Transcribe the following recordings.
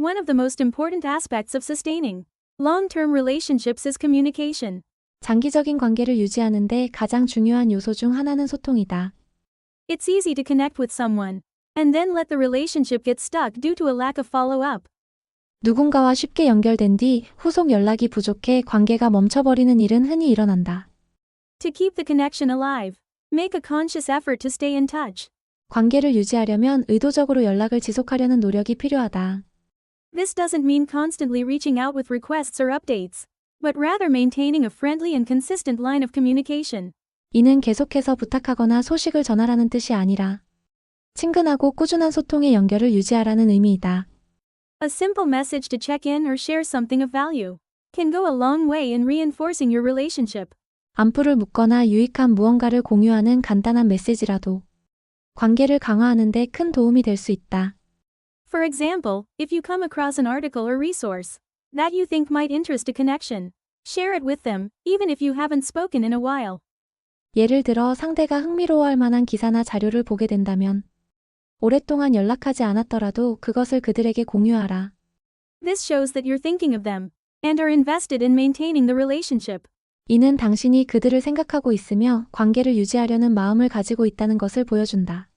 One of the most important aspects of sustaining long-term relationships is communication. 장기적인 관계를 유지하는데 가장 중요한 요소 중 하나는 소통이다. It's easy to connect with someone and then let the relationship get stuck due to a lack of follow-up. 누군가와 쉽게 연결된 뒤 후속 연락이 부족해 관계가 멈춰버리는 일은 흔히 일어난다. To keep the connection alive, make a conscious effort to stay in touch. 관계를 유지하려면 의도적으로 연락을 지속하려는 노력이 필요하다. This doesn't mean constantly reaching out with requests or updates, but rather maintaining a friendly and consistent line of communication. 이는 계속해서 부탁하거나 소식을 전하라는 뜻이 아니라 친근하고 꾸준한 소통의 연결을 유지하라는 의미이다. A simple message to check in or share something of value can go a long way in reinforcing your relationship. 안부를 묻거나 유익한 무언가를 공유하는 간단한 메시지라도 관계를 강화하는 데 큰 도움이 될 수 있다. For example, if you come across an article or resource that you think might interest a connection, share it with them, even if you haven't spoken in a while. 예를 들어 상대가 흥미로워할 만한 기사나 자료를 보게 된다면 오랫동안 연락하지 않았더라도 그것을 그들에게 공유하라. This shows that you're thinking of them and are invested in maintaining the relationship. 이는 당신이 그들을 생각하고 있으며 관계를 유지하려는 마음을 가지고 있다는 것을 보여준다.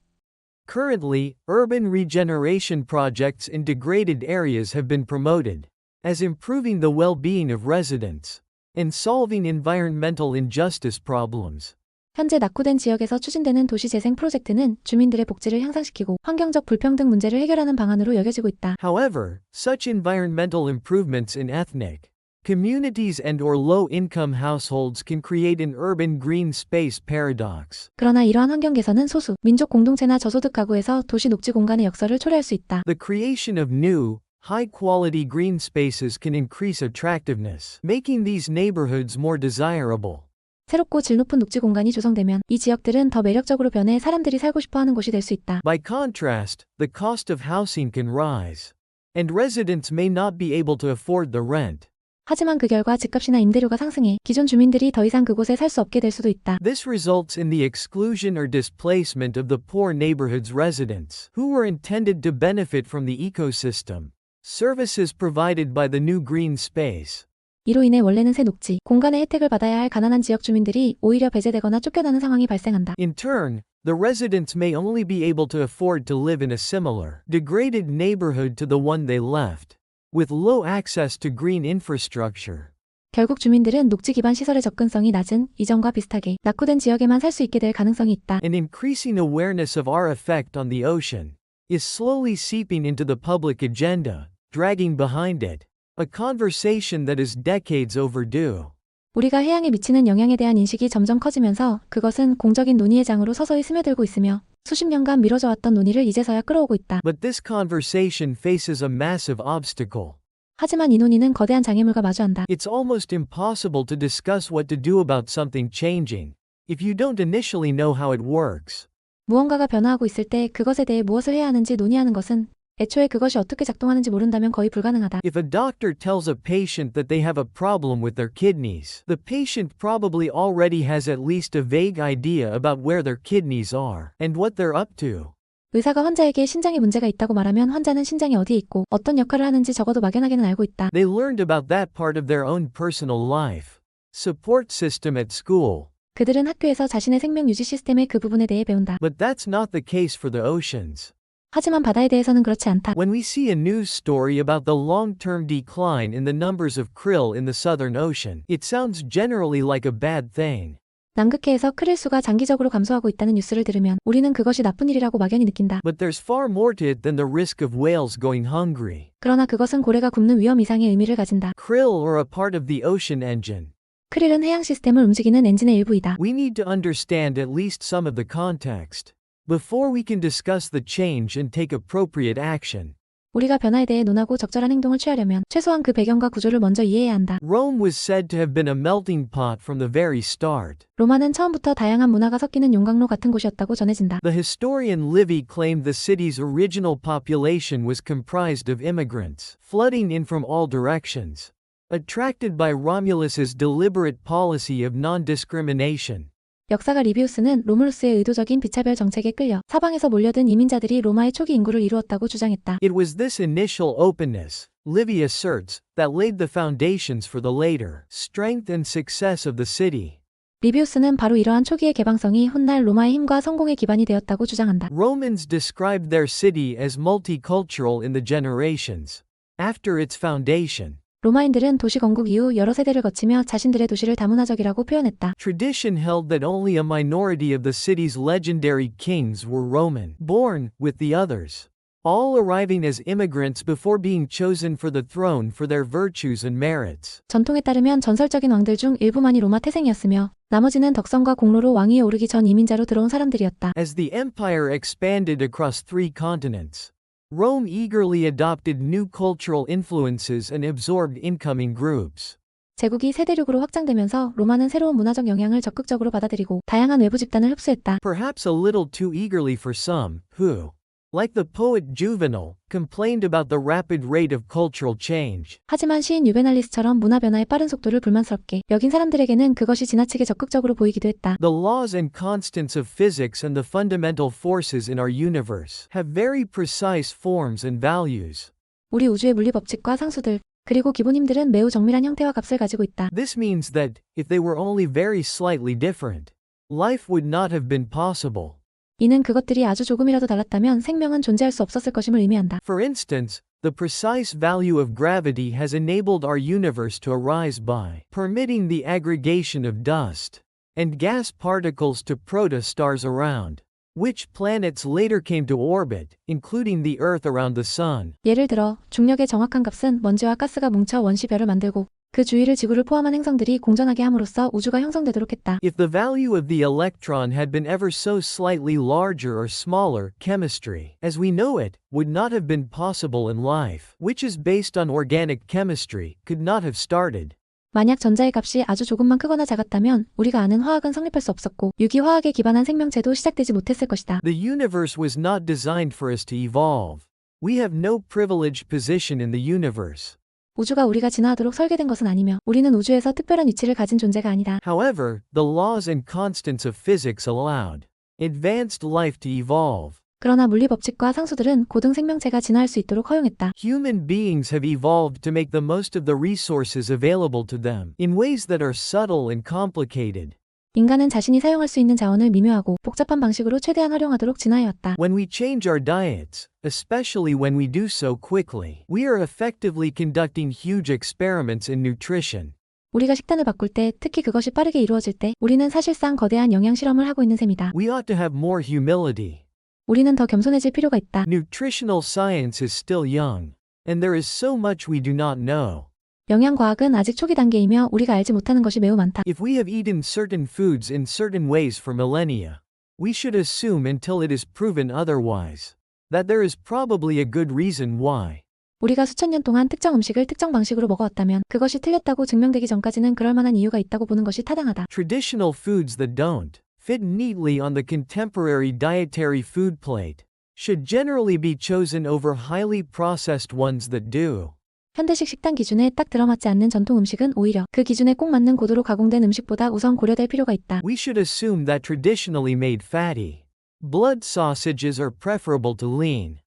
Currently, urban regeneration projects in degraded areas have been promoted as improving the well-being of residents and solving environmental injustice problems. 현재 낙후된 지역에서 추진되는 도시 재생 프로젝트는 주민들의 복지를 향상시키고 환경적 불평등 문제를 해결하는 방안으로 여겨지고 있다. However, such environmental improvements in ethnic communities and/or low-income households can create an urban green space paradox. 그러나 이러한 환경 개선은 소수, 민족 공동체나 저소득 가구에서 도시 녹지 공간의 역설을 초래할 수 있다. The creation of new, high-quality green spaces can increase attractiveness, making these neighborhoods more desirable. 새롭고 질 높은 녹지 공간이 조성되면 이 지역들은 더 매력적으로 변해 사람들이 살고 싶어하는 곳이 될 수 있다. By contrast, the cost of housing can rise, and residents may not be able to afford the rent. 하지만 그 결과 집값이나 임대료가 상승해 기존 주민들이 더 이상 그곳에 살 수 없게 될 수도 있다. This results in the exclusion or displacement of the poor neighborhood's residents, who were intended to benefit from the ecosystem services provided by the new green space. 이로 인해 원래는 새 녹지, 공간의 혜택을 받아야 할 가난한 지역 주민들이 오히려 배제되거나 쫓겨나는 상황이 발생한다. In turn, the residents may only be able to afford to live in a similar, degraded neighborhood to the one they left, with low access to green infrastructure. 결국 주민들은 녹지 기반 시설의 접근성이 낮은 이전과 비슷하게 낙후된 지역에만 살 수 있게 될 가능성이 있다. An increasing awareness of our effect on the ocean is slowly seeping into the public agenda, dragging behind it a conversation that is decades overdue. 우리가 해양에 미치는 영향에 대한 인식이 점점 커지면서 그것은 공적인 논의의 장으로 서서히 스며들고 있으며 수십 년간 미뤄져 왔던 논의를 이제서야 끌어오고 있다. But this conversation faces a massive obstacle. 하지만 이 논의는 거대한 장애물과 마주한다. It's almost impossible to discuss what to do about something changing if you don't initially know how it works. 무언가가 변화하고 있을 때 그것에 대해 무엇을 해야 하는지 논의하는 것은 애초에 그것이 어떻게 작동하는지 모른다면 거의 불가능하다. If a doctor tells a patient that they have a problem with their kidneys, the patient probably already has at least a vague idea about where their kidneys are and what they're up to. 의사가 환자에게 신장에 문제가 있다고 말하면 환자는 신장이 어디에 있고 어떤 역할을 하는지 적어도 막연하게는 알고 있다. They learned about that part of their own personal life support system at school. 그들은 학교에서 자신의 생명 유지 시스템의 그 부분에 대해 배운다. But that's not the case for the oceans. 하지만 바다에 대해서는 그렇지 않다. When we see a news story about the long-term decline in the numbers of krill in the Southern Ocean, it sounds generally like a bad thing. 남극해에서 크릴 수가 장기적으로 감소하고 있다는 뉴스를 들으면 우리는 그것이 나쁜 일이라고 막연히 느낀다. But there's far more to it than the risk of whales going hungry. 그러나 그것은 고래가 굶는 위험 이상의 의미를 가진다. Krill are a part of the ocean engine. 크릴은 해양 시스템을 움직이는 엔진의 일부이다. We need to understand at least some of the context before we can discuss the change and take appropriate action. 우리가 변화에 대해 논하고 적절한 행동을 취하려면 최소한 그 배경과 구조를 먼저 이해해야 한다. Rome was said to have been a melting pot from the very start. 로마는 처음부터 다양한 문화가 섞이는 용광로 같은 곳이었다고 전해진다. The historian Livy claimed the city's original population was comprised of immigrants, flooding in from all directions, attracted by Romulus's deliberate policy of non-discrimination. 역사가 리비우스는 로물루스의 의도적인 비차별 정책에 끌려 사방에서 몰려든 이민자들이 로마의 초기 인구를 이루었다고 주장했다. It was this initial openness, Livy asserts, that laid the foundations for the later strength and success of the city. 리비우스는 바로 이러한 초기의 개방성이 훗날 로마의 힘과 성공의 기반이 되었다고 주장한다. Romans described their city as multicultural in the generations after its foundation. 로마인들은 도시 건국 이후 여러 세대를 거치며 자신들의 도시를 다문화적이라고 표현했다. Tradition held that only a minority of the city's legendary kings were Roman born, with the others all arriving as immigrants before being chosen for the throne for their virtues and merits. 전통에 따르면 전설적인 왕들 중 일부만이 로마 태생이었으며 나머지는 덕성과 공로로 왕위에 오르기 전 이민자로 들어온 사람들이었다. As the empire expanded across 3 continents, Rome eagerly adopted new cultural influences and absorbed incoming groups. 제국이 세대륙으로 확장되면서 로마는 새로운 문화적 영향을 적극적으로 받아들이고 다양한 외부 집단을 흡수했다. Perhaps a little too eagerly for some, who, like the poet Juvenal, complained about the rapid rate of cultural change. 하지만 시인 유베날리스처럼 문화 변화의 빠른 속도를 불만스럽게 여긴 사람들에게는 그것이 지나치게 적극적으로 보이기도 했다. The laws and constants of physics and the fundamental forces in our universe have very precise forms and values. 우리 우주의 물리 법칙과 상수들, 그리고 기본 힘들은 매우 정밀한 형태와 값을 가지고 있다. This means that, if they were only very slightly different, life would not have been possible. 이는 그것들이 아주 조금이라도 달랐다면 생명은 존재할 수 없었을 것임을 의미한다. For instance, the precise value of gravity has enabled our universe to arise by permitting the aggregation of dust and gas particles to protostars around which planets later came to orbit, including the Earth around the Sun. 예를 들어 중력의 정확한 값은 먼지와 가스가 뭉쳐 원시별을 만들고 그 주위를 지구를 포함한 행성들이 공전하게 함으로써 우주가 형성되도록 했다. If the value of the electron had been ever so slightly larger or smaller, chemistry, as we know it, would not have been possible and life, which is based on organic chemistry, could not have started. 만약 전자의 값이 아주 조금만 크거나 작았다면 우리가 아는 화학은 성립할 수 없었고 유기화학에 기반한 생명체도 시작되지 못했을 것이다. The universe was not designed for us to evolve. We have no privileged position in the universe. 우주가 우리가 진화하도록 설계된 것은 아니며 우리는 우주에서 특별한 위치를 가진 존재가 아니다. However, the laws and constants of physics allowed advanced life to evolve. 그러나 물리 법칙과 상수들은 고등 생명체가 진화할 수 있도록 허용했다. Human beings have evolved to make the most of the resources available to them in ways that are subtle and complicated. 인간은 자신이 사용할 수 있는 자원을 미묘하고 복잡한 방식으로 최대한 활용하도록 진화해왔다. When we change our diets, especially when we do so quickly, we are effectively conducting huge experiments in nutrition. 우리가 식단을 바꿀 때, 특히 그것이 빠르게 이루어질 때, 우리는 사실상 거대한 영양 실험을 하고 있는 셈이다. We ought to have more humility. 우리는 더 겸손해질 필요가 있다. Nutritional science is still young, and there is so much we do not know. 영양과학은 아직 초기 단계이며 우리가 알지 못하는 것이 매우 많다. If we have eaten certain foods in certain ways for millennia, we should assume until it is proven otherwise, that there is probably a good reason why. 우리가 수천 년 동안 특정 음식을 특정 방식으로 먹어왔다면 그것이 틀렸다고 증명되기 전까지는 그럴 만한 이유가 있다고 보는 것이 타당하다. Traditional foods that don't fit neatly on the contemporary dietary food plate should generally be chosen over highly processed ones that do. 현대식 식단 기준에 딱 들어맞지 않는 전통 음식은 오히려 그 기준에 꼭 맞는 고도로 가공된 음식보다 우선 고려될 필요가 있다. We should assume that traditionally made fatty blood sausages are preferable to lean,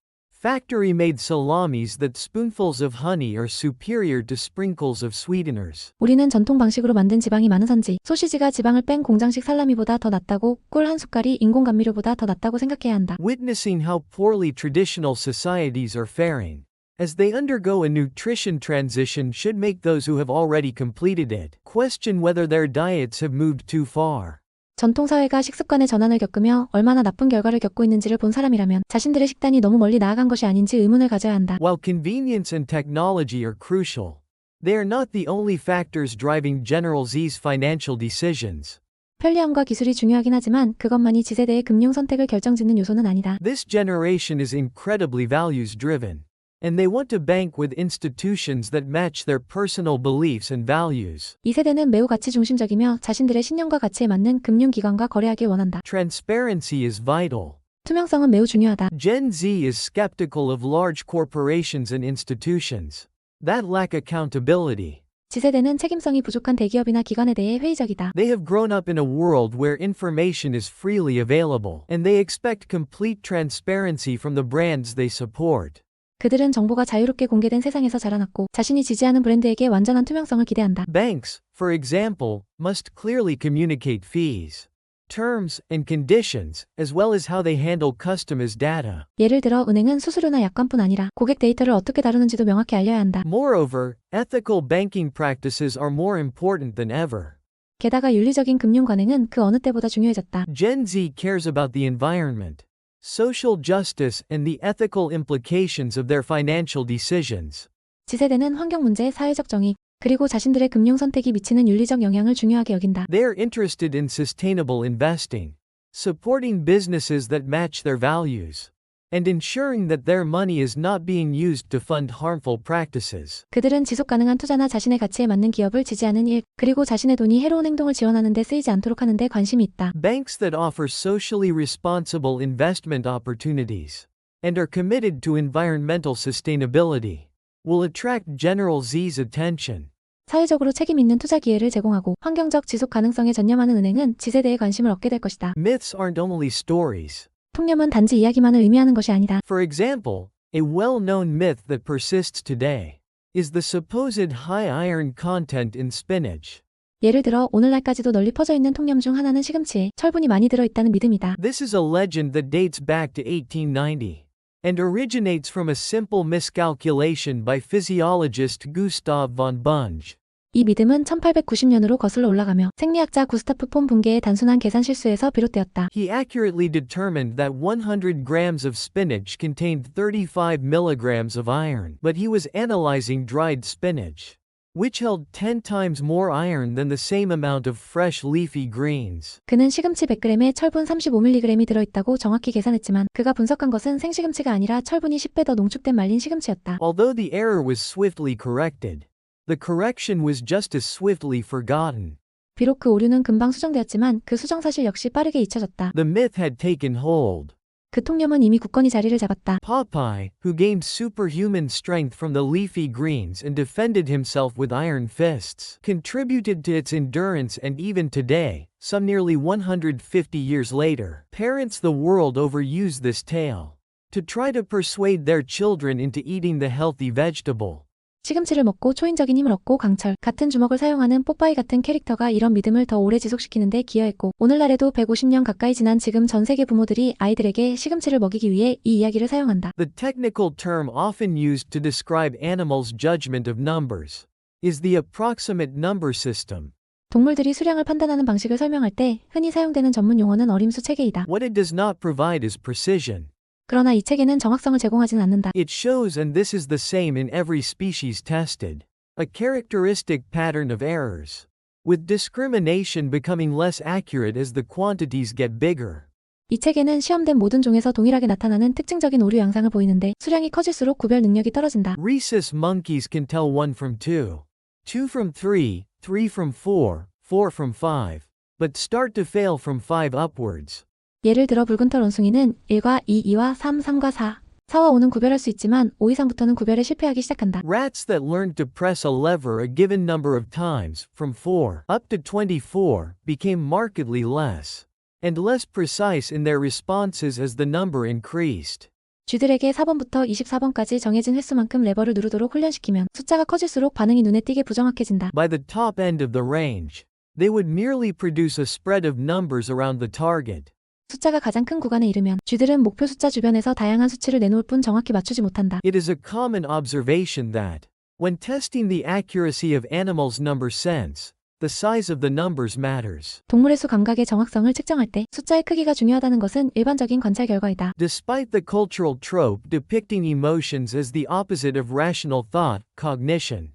factory-made salamis that spoonfuls of honey are superior to sprinkles of sweeteners. 우리는 전통 방식으로 만든 지방이 많은 선지, 소시지가 지방을 뺀 공장식 살라미보다 더 낫다고, 꿀 한 숟갈이 인공 감미료보다 더 낫다고 생각해야 한다. Witnessing how poorly traditional societies are faring as they undergo a nutrition transition should make those who have already completed it question whether their diets have moved too far. 전통 사회가 식습관의 전환을 겪으며 얼마나 나쁜 결과를 겪고 있는지를 본 사람이라면 자신들의 식단이 너무 멀리 나아간 것이 아닌지 의문을 가져야 한다. While convenience and technology are crucial, they are not the only factors driving General Z's financial decisions. 편리함과 기술이 중요하긴 하지만 그것만이 지세대의 금융 선택을 결정짓는 요소는 아니다. This generation is incredibly values-driven, and they want to bank with institutions that match their personal beliefs and values. 이 세대는 매우 가치 중심적이며 자신들의 신념과 가치에 맞는 금융기관과 거래하길 원한다. Transparency is vital. 투명성은 매우 중요하다. Gen Z is skeptical of large corporations and institutions that lack accountability. 지세대는 책임성이 부족한 대기업이나 기관에 대해 회의적이다. They have grown up in a world where information is freely available, and they expect complete transparency from the brands they support. 그들은 정보가 자유롭게 공개된 세상에서 자라났고 자신이 지지하는 브랜드에게 완전한 투명성을 기대한다. Banks, for example, must clearly communicate fees, terms, and conditions, as well as how they handle customers' data. 예를 들어 은행은 수수료나 약관뿐 아니라 고객 데이터를 어떻게 다루는지도 명확히 알려야 한다. Moreover, ethical banking practices are more important than ever. 게다가 윤리적인 금융 관행은 그 어느 때보다 중요해졌다. Gen Z cares about the environment, social justice, and the ethical implications of their financial decisions. 지세대는 환경 문제, 사회적 정의, 그리고 자신들의 금융 선택이 미치는 윤리적 영향을 중요하게 여긴다. They are interested in sustainable investing, supporting businesses that match their values, and ensuring that their money is not being used to fund harmful practices. 그들은 지속 가능한 투자나 자신의 가치에 맞는 기업을 지지하는 일, 그리고 자신의 돈이 해로운 행동을 지원하는 데 쓰이지 않도록 하는 데 관심이 있다. Banks that offer socially responsible investment opportunities and are committed to environmental sustainability will attract General Z's attention. 사회적으로 책임 있는 투자 기회를 제공하고 환경적 지속 가능성에 전념하는 은행은 지세대에 관심을 얻게 될 것이다. Myths aren't only stories. 통념은 단지 이야기만을 의미하는 것이 아니다. For example, a well-known myth that persists today is the supposed high iron content in spinach. 예를 들어 오늘날까지도 널리 퍼져 있는 통념 중 하나는 시금치에 철분이 많이 들어있다는 믿음이다. This is a legend that dates back to 1890 and originates from a simple miscalculation by physiologist Gustav von Bunge. 이 믿음은 1890년으로 거슬러 올라가며 생리학자 구스타프 폰 붕게의 단순한 계산 실수에서 비롯되었다. He accurately determined that 100 grams of spinach contained 35 milligrams of iron, but he was analyzing dried spinach, which held 10 times more iron than the same amount of fresh leafy greens. 그는 시금치 100g에 철분 35mg이 들어있다고 정확히 계산했지만 그가 분석한 것은 생시금치가 아니라 철분이 10배 더 농축된 말린 시금치였다. Although the error was swiftly corrected, the correction was just as swiftly forgotten. 비록 그 오류는 금방 수정되었지만 그 수정 사실 역시 빠르게 잊혀졌다. The myth had taken hold. 그 통념은 이미 굳건히 자리를 잡았다. Popeye, who gained superhuman strength from the leafy greens and defended himself with iron fists, contributed to its endurance, and even today, some nearly 150 years later, parents the world over use this tale to try to persuade their children into eating the healthy vegetable. 시금치를 먹고 초인적인 힘을 얻고 강철, 같은 주먹을 사용하는 뽀빠이 같은 캐릭터가 이런 믿음을 더 오래 지속시키는 데 기여했고 오늘날에도 150년 가까이 지난 지금 전 세계 부모들이 아이들에게 시금치를 먹이기 위해 이 이야기를 사용한다. The technical term often used to describe animals' judgment of numbers is the approximate number system. 동물들이 수량을 판단하는 방식을 설명할 때 흔히 사용되는 전문 용어는 어림수 체계이다. What it does not provide is precision. 그러나 이 체계는 정확성을 제공하지는 않는다. It shows, and this is the same in every species tested, a characteristic pattern of errors, with discrimination becoming less accurate as the quantities get bigger. 이 체계는 시험된 모든 종에서 동일하게 나타나는 특징적인 오류 양상을 보이는데 수량이 커질수록 구별 능력이 떨어진다. Rhesus monkeys can tell 1 from 2, 2 from 3, 3 from 4, 4 from 5, but start to fail from 5 upwards. 예를 들어 붉은털 원숭이는 1과 2, 2와 3, 3과 4, 4와 5는 구별할 수 있지만 5 이상부터는 구별에 실패하기 시작한다. Rats that learned to press a lever a given number of times, from 4 up to 24, became markedly less and less precise in their responses as the number increased. 쥐들에게 4번부터 24번까지 정해진 횟수만큼 레버를 누르도록 훈련시키면 숫자가 커질수록 반응이 눈에 띄게 부정확해진다. By the top end of the range, they would merely produce a spread of numbers around the target. 숫자가 가장 큰 구간에 이르면 쥐들은 목표 숫자 주변에서 다양한 수치를 내놓을 뿐 정확히 맞추지 못한다. It is a common observation that, when testing the accuracy of animals' number sense, the size of the numbers matters. 동물의 수 감각의 정확성을 측정할 때 숫자의 크기가 중요하다는 것은 일반적인 관찰 결과이다. Despite the cultural trope depicting emotions as the opposite of rational thought, cognition,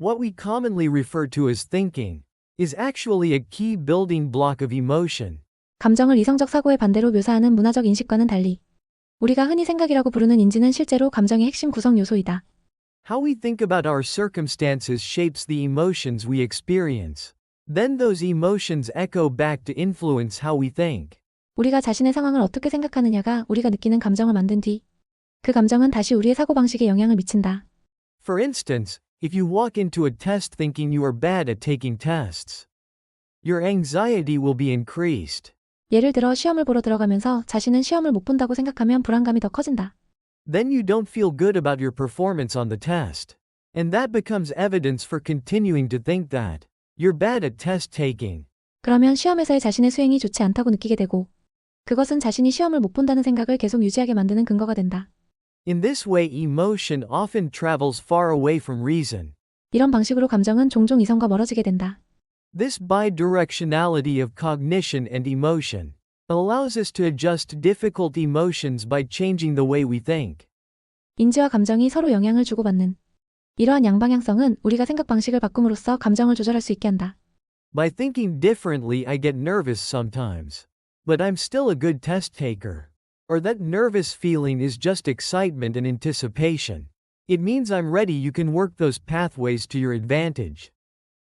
what we commonly refer to as thinking, is actually a key building block of emotion. 감정을 이성적 사고의 반대로 묘사하는 문화적 인식과는 달리 우리가 흔히 생각이라고 부르는 인지는 실제로 감정의 핵심 구성 요소이다. How we think about our circumstances shapes the emotions we experience. Then those emotions echo back to influence how we think. 우리가 자신의 상황을 어떻게 생각하느냐가 우리가 느끼는 감정을 만든 뒤 그 감정은 다시 우리의 사고방식에 영향을 미친다. For instance, If you walk into a test thinking you are bad at taking tests, your anxiety will be increased. 예를 들어 시험을 보러 들어가면서 자신은 시험을 못 본다고 생각하면 불안감이 더 커진다. Then you don't feel good about your performance on the test. And that becomes evidence for continuing to think that you're bad at test taking. 그러면 시험에서의 자신의 수행이 좋지 않다고 느끼게 되고 그것은 자신이 시험을 못 본다는 생각을 계속 유지하게 만드는 근거가 된다. In this way, emotion often travels far away from reason. 이런 방식으로 감정은 종종 이성과 멀어지게 된다. This bidirectionality of cognition and emotion allows us to adjust difficult emotions by changing the way we think. 인지와 감정이 서로 영향을 주고받는 이러한 양방향성은 우리가 생각 방식을 바꿈으로써 감정을 조절할 수 있게 한다. By thinking differently, I get nervous sometimes. But I'm still a good test taker. Or that nervous feeling is just excitement and anticipation. It means I'm ready. You can work those pathways to your advantage.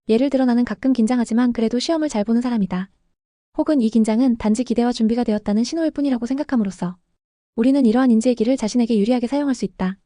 예를 들어 나는 가끔 긴장하지만 그래도 시험을 잘 보는 사람이다. 혹은 이 긴장은 단지 기대와 준비가 되었다는 신호일 뿐이라고 생각함으로써 우리는 이러한 인지의 길을 자신에게 유리하게 사용할 수 있다.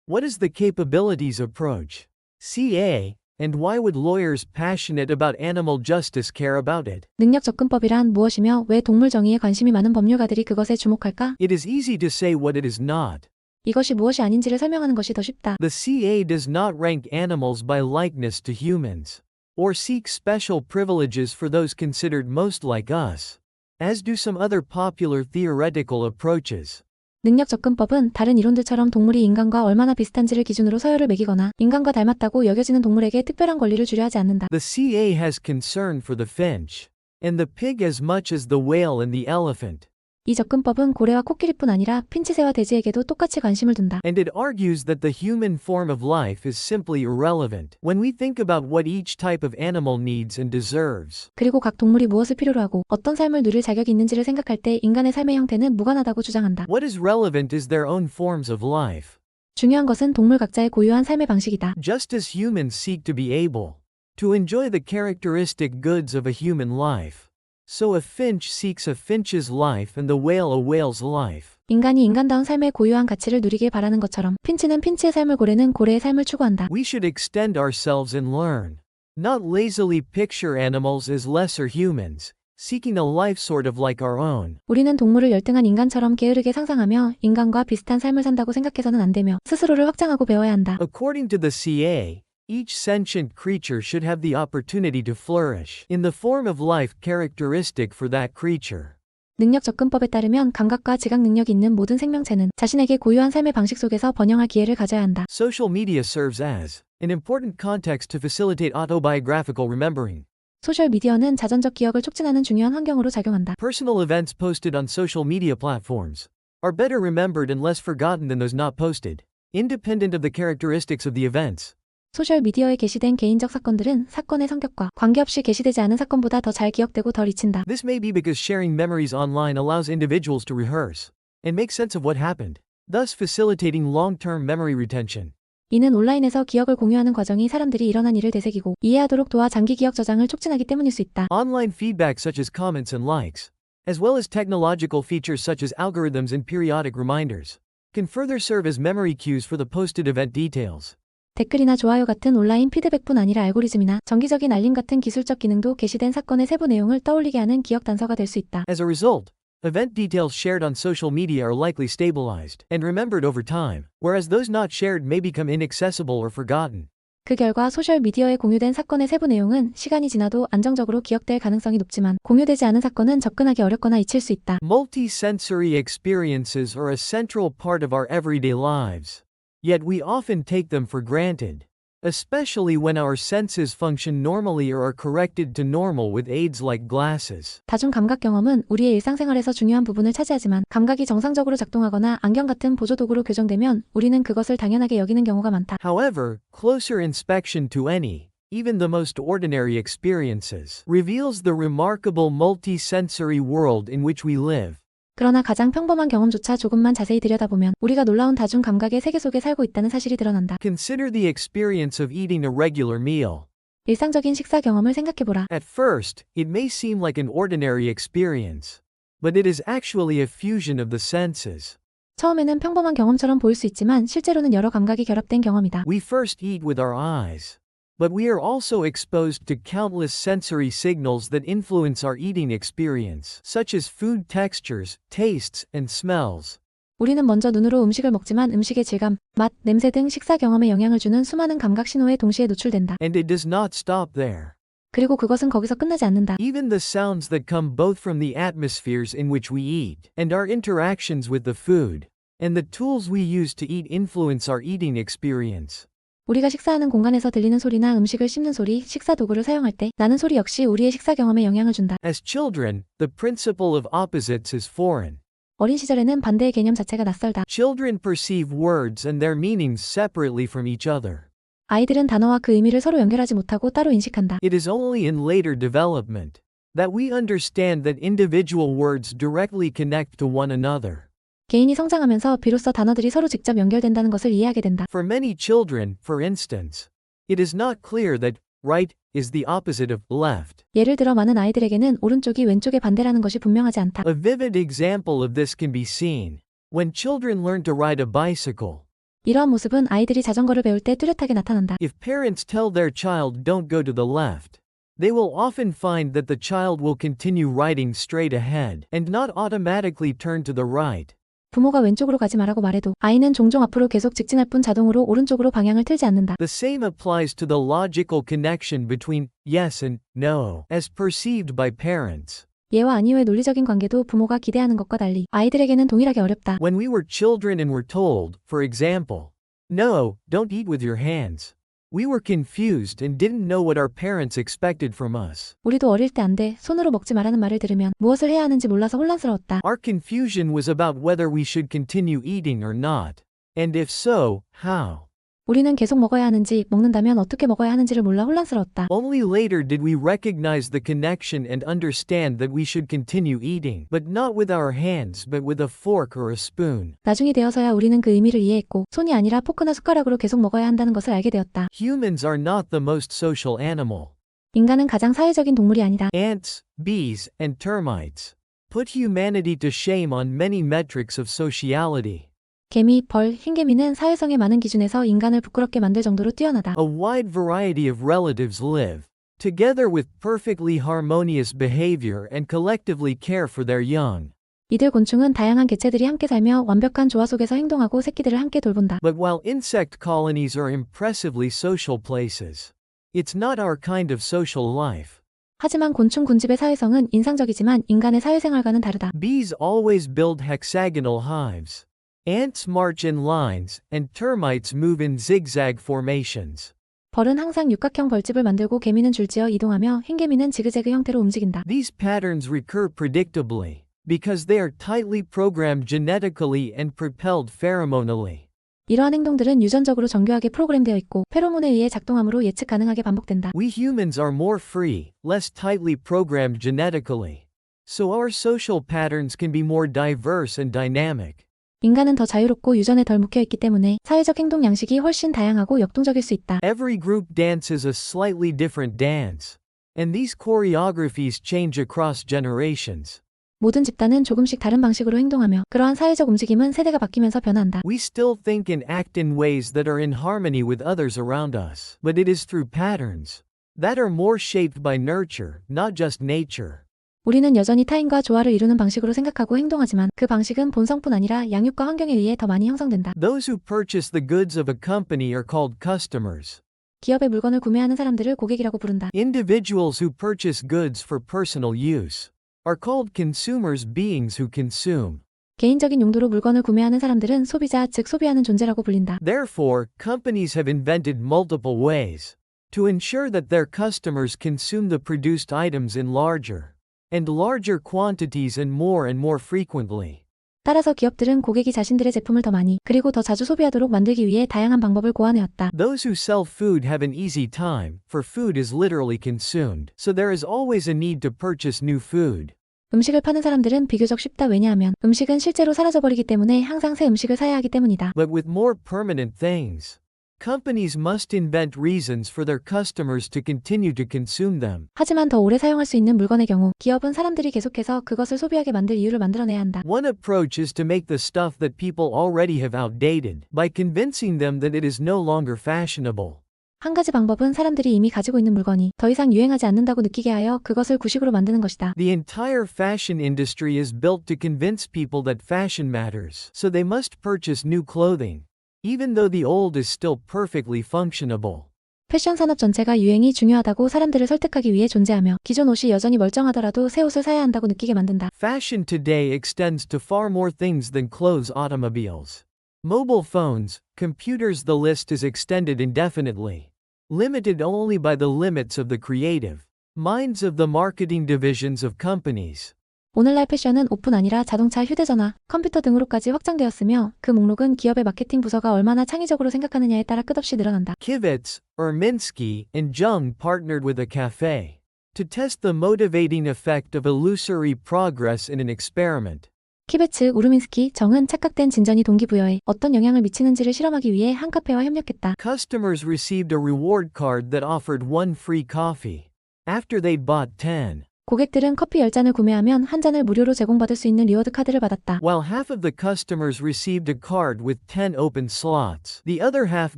What is the capabilities approach? CA, and why would lawyers passionate about animal justice care about it? 능력 접근법이란 무엇이며 왜 동물 정의에 관심이 많은 법률가들이 그것에 주목할까? It is easy to say what it is not. 이것이 무엇이 아닌지를 설명하는 것이 더 쉽다. The CA does not rank animals by likeness to humans, or seek special privileges for those considered most like us, as do some other popular theoretical approaches. 능력 접근법은 다른 이론들처럼 동물이 인간과 얼마나 비슷한지를 기준으로 서열을 매기거나 인간과 닮았다고 여겨지는 동물에게 특별한 권리를 주려 하지 않는다. The CA has concern for the finch, and the pig as much as the whale and the elephant. 이 접근법은 고래와 코끼리뿐 아니라 핀치새와 돼지에게도 똑같이 관심을 둔다. And it argues that the human form of life is simply irrelevant when we think about what each type of animal needs and deserves. 그리고 각 동물이 무엇을 필요로 하고 어떤 삶을 누릴 자격이 있는지를 생각할 때 인간의 삶의 형태는 무관하다고 주장한다. What is relevant is their own forms of life. 중요한 것은 동물 각자의 고유한 삶의 방식이다. Just as humans seek to be able to enjoy the characteristic goods of a human life, so a finch seeks a finch's life and the whale a whale's life. 인간이 인간다운 삶의 고유한 가치를 누리길 바라는 것처럼 핀치는 핀치의 삶을 고래는 고래의 삶을 추구한다. We should extend ourselves and learn. Not lazily picture animals as lesser humans, seeking a life sort of like our own. 우리는 동물을 열등한 인간처럼 게으르게 상상하며 인간과 비슷한 삶을 산다고 생각해서는 안 되며 스스로를 확장하고 배워야 한다. According to the CA, each sentient creature should have the opportunity to flourish in the form of life characteristic for that creature. 능력 접근법에 따르면 감각과 지각 능력이 있는 모든 생명체는 자신에게 고유한 삶의 방식 속에서 번영할 기회를 가져야 한다. Social media serves as an important context to facilitate autobiographical remembering. 소셜미디어는 자전적 기억을 촉진하는 중요한 환경으로 작용한다. Personal events posted on social media platforms are better remembered and less forgotten than those not posted, independent of the characteristics of the events. 소셜미디어에 게시된 개인적 사건들은 사건의 성격과 관계없이 게시되지 않은 사건보다 더 잘 기억되고 덜 잊힌다. This may be because sharing memories online allows individuals to rehearse and make sense of what happened, thus facilitating long-term memory retention. 이는 온라인에서 기억을 공유하는 과정이 사람들이 일어난 일을 되새기고 이해하도록 도와 장기 기억 저장을 촉진하기 때문일 수 있다. Online feedback such as comments and likes, as well as technological features such as algorithms and periodic reminders, can further serve as memory cues for the posted event details. 댓글이나 좋아요 같은 온라인 피드백뿐 아니라 알고리즘이나 정기적인 알림 같은 기술적 기능도 게시된 사건의 세부 내용을 떠올리게 하는 기억 단서가 될 수 있다. As a result, event details shared on social media are likely stabilized and remembered over time, whereas those not shared may become inaccessible or forgotten. 그 결과 소셜미디어에 공유된 사건의 세부 내용은 시간이 지나도 안정적으로 기억될 가능성이 높지만 공유되지 않은 사건은 접근하기 어렵거나 잊힐 수 있다. Multi-sensory experiences are a central part of our everyday lives. Yet we often take them for granted, especially when our senses function normally or are corrected to normal with aids like glasses. 다중 감각 경험은 우리의 일상생활에서 중요한 부분을 차지하지만 감각이 정상적으로 작동하거나 안경 같은 보조 도구로 교정되면 우리는 그것을 당연하게 여기는 경우가 많다. However, closer inspection to any, even the most ordinary experiences, reveals the remarkable multi-sensory world in which we live. 그러나 가장 평범한 경험조차 조금만 자세히 들여다보면 우리가 놀라운 다중 감각의 세계 속에 살고 있다는 사실이 드러난다. Consider the experience of eating a regular meal. 일상적인 식사 경험을 생각해보라. At first, it may seem like an ordinary experience, but it is actually a fusion of the senses. 처음에는 평범한 경험처럼 보일 수 있지만 실제로는 여러 감각이 결합된 경험이다. We first eat with our eyes. But we are also exposed to countless sensory signals that influence our eating experience, such as food textures, tastes, and smells. 우리는 먼저 눈으로 음식을 먹지만 음식의 질감, 맛, 냄새 등 식사 경험에 영향을 주는 수많은 감각 신호에 동시에 노출된다. And it does not stop there. 그리고 그것은 거기서 끝나지 않는다. Even the sounds that come both from the atmospheres in which we eat, and our interactions with the food, and the tools we use to eat influence our eating experience. 우리가 식사하는 공간에서 들리는 소리나 음식을 씹는 소리, 식사 도구를 사용할 때 나는 소리 역시 우리의 식사 경험에 영향을 준다. As children, the principle of opposites is foreign. 어린 시절에는 반대의 개념 자체가 낯설다. Children perceive words and their meanings separately from each other. 아이들은 단어와 그 의미를 서로 연결하지 못하고 따로 인식한다. It is only in later development that we understand that individual words directly connect to one another. 개인이 성장하면서 비로소 단어들이 서로 직접 연결된다는 것을 이해하게 된다. For many children, for instance, it is not clear that right is the opposite of left. 예를 들어 많은 아이들에게는 오른쪽이 왼쪽의 반대라는 것이 분명하지 않다. A vivid example of this can be seen when children learn to ride a bicycle. 이러한 모습은 아이들이 자전거를 배울 때 뚜렷하게 나타난다. If parents tell their child don't go to the left, they will often find that the child will continue riding straight ahead and not automatically turn to the right. 부모가 왼쪽으로 가지 말라고 말해도 아이는 종종 앞으로 계속 직진할 뿐 자동으로 오른쪽으로 방향을 틀지 않는다. The same applies to the logical connection between yes and no, as perceived by parents. 예와 아니오의 논리적인 관계도 부모가 기대하는 것과 달리 아이들에게는 동일하게 어렵다. When we were children and were told, for example, no, don't eat with your hands, we were confused and didn't know what our parents expected from us. 우리도 어릴 때 안 돼, 손으로 먹지 말라는 말을 들으면 무엇을 해야 하는지 몰라서 혼란스러웠다. Our confusion was about whether we should continue eating or not, and if so, how. 우리는 계속 먹어야 하는지, 먹는다면 어떻게 먹어야 하는지를 몰라 혼란스러웠다. Only later did we recognize the connection and understand that we should continue eating, but not with our hands but with a fork or a spoon. 나중이 되어서야 우리는 그 의미를 이해했고, 손이 아니라 포크나 숟가락으로 계속 먹어야 한다는 것을 알게 되었다. Humans are not the most social animal. 인간은 가장 사회적인 동물이 아니다. Ants, bees, and termites put humanity to shame on many metrics of sociality. 개미, 벌, 흰개미는 사회성의 많은 기준에서 인간을 부끄럽게 만들 정도로 뛰어나다. A wide variety of relatives live together with perfectly harmonious behavior and collectively care for their young. 이들 곤충은 다양한 개체들이 함께 살며 완벽한 조화 속에서 행동하고 새끼들을 함께 돌본다. But while insect colonies are impressively social places, it's not our kind of social life. 하지만 곤충 군집의 사회성은 인상적이지만 인간의 사회생활과는 다르다. Bees always build hexagonal hives. Ants march in lines, and termites move in zigzag formations. 벌은 항상 육각형 벌집을 만들고 개미는 줄지어 이동하며 흰개미는 지그재그 형태로 움직인다. These patterns recur predictably, because they are tightly programmed genetically and propelled pheromonally. 이러한 행동들은 유전적으로 정교하게 프로그램되어 있고 페로몬에 의해 작동함으로 예측 가능하게 반복된다. We humans are more free, less tightly programmed genetically. So our social patterns can be more diverse and dynamic. 인간은 더 자유롭고 유전에 덜 묵혀있기 때문에 사회적 행동 양식이 훨씬 다양하고 역동적일 수 있다. Every group dances a slightly different dance. And these choreographies change across generations. 모든 집단은 조금씩 다른 방식으로 행동하며 그러한 사회적 움직임은 세대가 바뀌면서 변한다. We still think and act in ways that are in harmony with others around us. But it is through patterns that are more shaped by nurture, not just nature. 우리는 여전히 타인과 조화를 이루는 방식으로 생각하고 행동하지만 그 방식은 본성뿐 아니라 양육과 환경에 의해 더 많이 형성된다. Those who purchase the goods of a company are called customers. 기업의 물건을 구매하는 사람들을 고객이라고 부른다. Individuals who purchase goods for personal use are called consumers, beings who consume. 개인적인 용도로 물건을 구매하는 사람들은 소비자, 즉 소비하는 존재라고 불린다. Therefore, companies have invented multiple ways to ensure that their customers consume the produced items in larger and larger quantities and more frequently. 따라서 기업들은 고객이 자신들의 제품을 더 많이 그리고 더 자주 소비하도록 만들기 위해 다양한 방법을 고안해왔다. Those who sell food have an easy time, for food is literally consumed, so there is always a need to purchase new food. 음식을 파는 사람들은 비교적 쉽다. 왜냐하면 음식은 실제로 사라져버리기 때문에 항상 새 음식을 사야 하기 때문이다. But with more permanent things, Companies must invent reasons for their customers to continue to consume them. 하지만 더 오래 사용할 수 있는 물건의 경우 기업은 사람들이 계속해서 그것을 소비하게 만들 이유를 만들어내야 한다. One approach is to make the stuff that people already have outdated by convincing them that it is no longer fashionable. 한 가지 방법은 사람들이 이미 가지고 있는 물건이 더 이상 유행하지 않는다고 느끼게 하여 그것을 구식으로 만드는 것이다. The entire fashion industry is built to convince people that fashion matters, so they must purchase new clothing, even though the old is still perfectly functionable. 패션 산업 전체가 유행이 중요하다고 사람들을 설득하기 위해 존재하며 기존 옷이 여전히 멀쩡하더라도 새 옷을 사야 한다고 느끼게 만든다. Fashion today extends to far more things than clothes, automobiles, mobile phones, computers. The list is extended indefinitely, limited only by the limits of the creative minds of the marketing divisions of companies. 오늘날 패션은 옷뿐 아니라 자동차, 휴대전화, 컴퓨터 등으로까지 확장되었으며 그 목록은 기업의 마케팅 부서가 얼마나 창의적으로 생각하느냐에 따라 끝없이 늘어난다. Kivitz, Erminsky, and Jung partnered with a cafe to test the motivating effect of illusory progress in an experiment. 키베츠, 우르민스키, 정은 착각된 진전이 동기부여에 어떤 영향을 미치는지를 실험하기 위해 한 카페와 협력했다. Customers received a reward card that offered one free coffee after they'd bought 10. 고객들은 커피 10잔을 구매하면 한 잔을 무료로 제공받을 수 있는 리워드 카드를 받았다. While half of the customers received a card with 10 open slots, the other half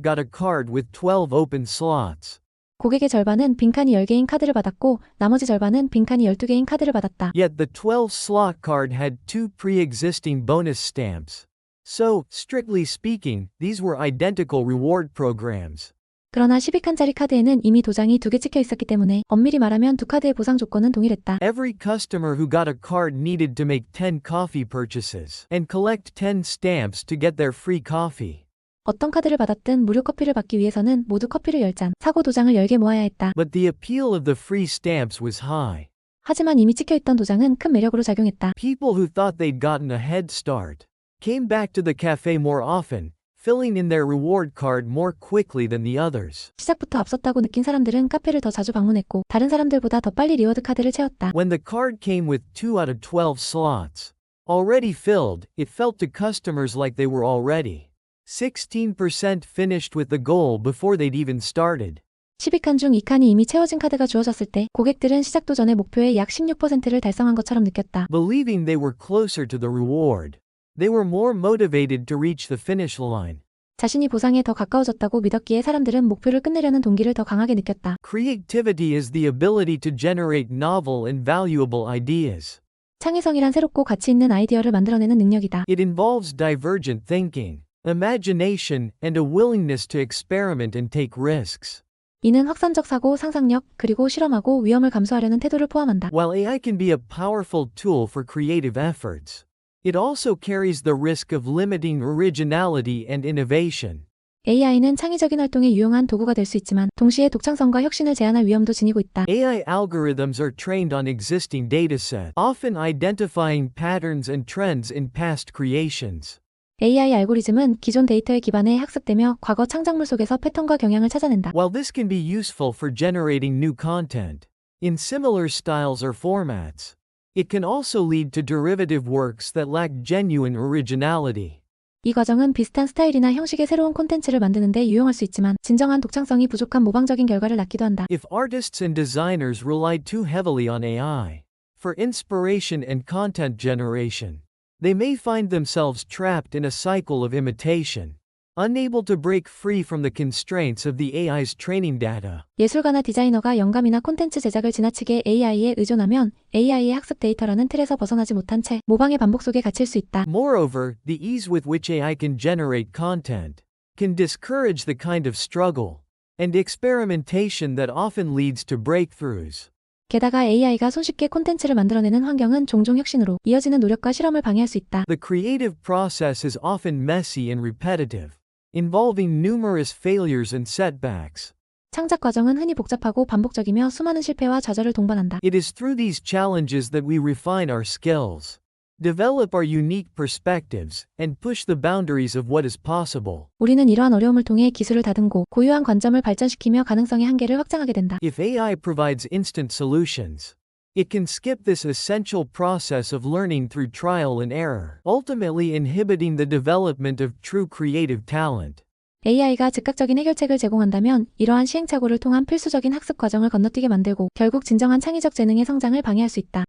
got a card with 12 open slots. 고객의 절반은 빈칸이 10개인 카드를 받았고 나머지 절반은 빈칸이 12개인 카드를 받았다. Yet the 12-slot card had 2 pre-existing bonus stamps. So, strictly speaking, these were identical reward programs. 그러나 12칸짜리 카드에는 이미 도장이 2개 찍혀 있었기 때문에 엄밀히 말하면 두 카드의 보상 조건은 동일했다. Every customer who got a card needed to make 10 coffee purchases and collect 10 stamps to get their free coffee. 어떤 카드를 받았든 무료 커피를 받기 위해서는 모두 커피를 10잔, 사고 도장을 10개 모아야 했다. But the appeal of the free stamps was high. 하지만 이미 찍혀있던 도장은 큰 매력으로 작용했다. People who thought they'd gotten a head start came back to the cafe more often, filling in their reward card more quickly than the others. 시작부터 앞섰다고 느낀 사람들은 카페를 더 자주 방문했고 다른 사람들보다 더 빨리 리워드 카드를 채웠다. When the card came with 2 out of 12 slots already filled, it felt to customers like they were already 16% finished with the goal before they'd even started. 12칸 중 2칸이 이미 채워진 카드가 주어졌을 때 고객들은 시작도 전에 목표의 약 16%를 달성한 것처럼 느꼈다. Believing they were closer to the reward, they were more motivated to reach the finish line. 자신이 보상에 더 가까워졌다고 믿었기에 사람들은 목표를 끝내려는 동기를 더 강하게 느꼈다. Creativity is the ability to generate novel and valuable ideas. 창의성이란 새롭고 가치 있는 아이디어를 만들어내는 능력이다. It involves divergent thinking, imagination, and a willingness to experiment and take risks. 이는 확산적 사고, 상상력, 그리고 실험하고 위험을 감수하려는 태도를 포함한다. While AI can be a powerful tool for creative efforts, it also carries the risk of limiting originality and innovation. AI는 창의적인 활동에 유용한 도구가 될 수 있지만 동시에 독창성과 혁신을 제한할 위험도 지니고 있다. AI algorithms are trained on existing datasets, often identifying patterns and trends in past creations. AI 알고리즘은 기존 데이터에 기반해 학습되며 과거 창작물 속에서 패턴과 경향을 찾아낸다. While this can be useful for generating new content in similar styles or formats, it can also lead to derivative works that lack genuine originality. 이 과정은 비슷한 스타일이나 형식의 새로운 콘텐츠를 만드는 데 유용할 수 있지만 진정한 독창성이 부족한 모방적인 결과를 낳기도 한다. If artists and designers rely too heavily on AI for inspiration and content generation, they may find themselves trapped in a cycle of imitation, unable to break free from the constraints of the AI's training data. 예술가나 디자이너가 영감이나 콘텐츠 제작을 지나치게 AI에 의존하면 AI의 학습 데이터라는 틀에서 벗어나지 못한 채 모방의 반복 속에 갇힐 수 있다. Moreover, the ease with which AI can generate content can discourage the kind of struggle and experimentation that often leads to breakthroughs. 게다가 AI가 손쉽게 콘텐츠를 만들어내는 환경은 종종 혁신으로 이어지는 노력과 실험을 방해할 수 있다. The creative process is often messy and repetitive, involving numerous failures and setbacks. 창작 과정은 흔히 복잡하고 반복적이며 수많은 실패와 좌절을 동반한다. It is through these challenges that we refine our skills, develop our unique perspectives, and push the boundaries of what is possible. 우리는 이러한 어려움을 통해 기술을 다듬고 고유한 관점을 발전시키며 가능성의 한계를 확장하게 된다. If AI provides instant solutions, it can skip this essential process of learning through trial and error, ultimately inhibiting the development of true creative talent. AI가 즉각적인 해결책을 제공한다면 이러한 시행착오를 통한 필수적인 학습 과정을 건너뛰게 만들고 결국 진정한 창의적 재능의 성장을 방해할 수 있다.